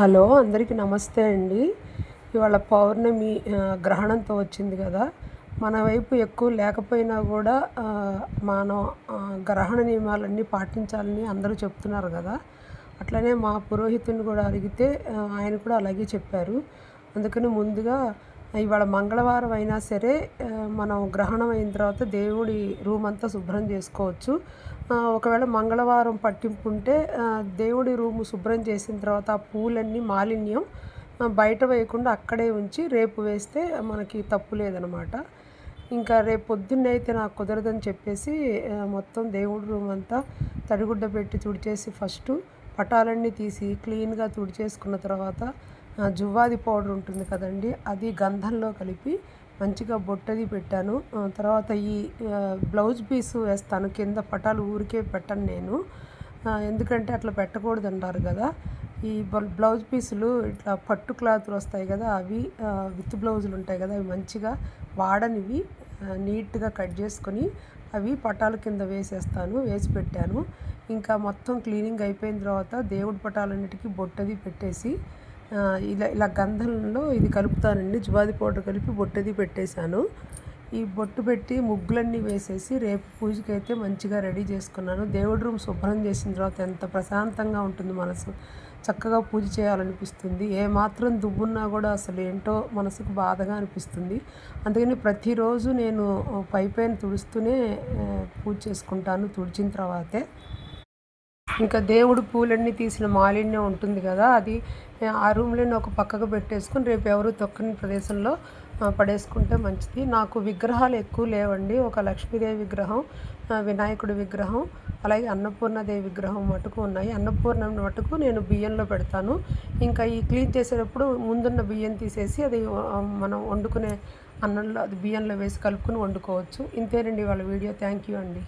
Hello అందరికీ నమస్తే అండి. ఇవాళ పౌర్ణమి గ్రహణంతో వచ్చింది కదా. మన వైపు ఎక్కువ లేకపోయినా కూడా మనం గ్రహణ నియమాలన్నీ పాటించాలని అందరూ చెప్తున్నారు కదా. అట్లనే మా పురోహితుడిని కూడా అడిగితే ఆయన కూడా అలాగే చెప్పారు. అందుకని ముందుగా ఇవాళ మంగళవారం అయినా సరే మనం గ్రహణం అయిన తర్వాత దేవుడి రూమ్ అంతా శుభ్రం చేసుకోవచ్చు. ఒకవేళ మంగళవారం పట్టింపు ఉంటే దేవుడి రూము శుభ్రం చేసిన తర్వాత ఆ పూలన్నీ మాలిన్యం బయట వేయకుండా అక్కడే ఉంచి రేపు వేస్తే మనకి తప్పు లేదనమాట. ఇంకా రేపు పొద్దున్నే అయితే నాకు కుదరదని చెప్పేసి మొత్తం దేవుడి రూమ్ అంతా తడిగుడ్డ పెట్టి తుడిచేసి ఫస్టు పటాలన్నీ తీసి క్లీన్గా తుడిచేసుకున్న తర్వాత జువ్వాది పౌడర్ ఉంటుంది కదండి, అది గంధంలో కలిపి మంచిగా బొట్టది పెట్టాను. తర్వాత ఈ బ్లౌజ్ పీసు వేస్తాను కింద, పటాలు ఊరికే పెట్టను నేను, ఎందుకంటే అట్లా పెట్టకూడదు అంటారు కదా. ఈ బ్లౌజ్ పీసులు ఇట్లా పట్టు క్లాత్లు వస్తాయి కదా, అవి విత్ బ్లౌజులు ఉంటాయి కదా, అవి మంచిగా వాడనివి నీట్గా కట్ చేసుకొని అవి పటాల కింద వేసి పెట్టాను. ఇంకా మొత్తం క్లీనింగ్ అయిపోయిన తర్వాత దేవుడి పటాలన్నిటికీ బొట్టది పెట్టేసి ఇలా గంధంలో ఇది కలుపుతానండి, జువాది పౌడర్ కలిపి బొట్టది పెట్టేశాను. ఈ బొట్టు పెట్టి ముగ్గులన్నీ వేసేసి రేపు పూజకైతే మంచిగా రెడీ చేసుకున్నాను. దేవుడి రూమ్ శుభ్రం చేసిన తర్వాత ఎంత ప్రశాంతంగా ఉంటుంది మనసు, చక్కగా పూజ చేయాలనిపిస్తుంది. ఏమాత్రం దువ్వున్నా కూడా అసలు ఏంటో మనసుకు బాధగా అనిపిస్తుంది. అందుకని ప్రతిరోజు నేను పైన తుడుస్తూనే పూజ చేసుకుంటాను. తుడిచిన తర్వాతే ఇంకా దేవుడు పూలన్నీ తీసిన మాలిన్యం ఉంటుంది కదా, అది ఆ రూమ్లోనే ఒక పక్కకు పెట్టేసుకొని రేపు ఎవరు తొక్కని ప్రదేశంలో పడేసుకుంటే మంచిది. నాకు విగ్రహాలు ఎక్కువ లేవండి. ఒక లక్ష్మీదేవి విగ్రహం, వినాయకుడి విగ్రహం, అలాగే అన్నపూర్ణదేవి విగ్రహం మటుకు ఉన్నాయి. అన్నపూర్ణ మటుకు నేను బియ్యంలో పెడతాను. ఇంకా ఈ క్లీన్ చేసేటప్పుడు ముందున్న బియ్యం తీసేసి అది మనం వండుకునే అన్నంలో అది బియ్యంలో వేసి కలుపుకొని వండుకోవచ్చు. ఇంతేనండి వాళ్ళ వీడియో. థ్యాంక్ యూ అండి.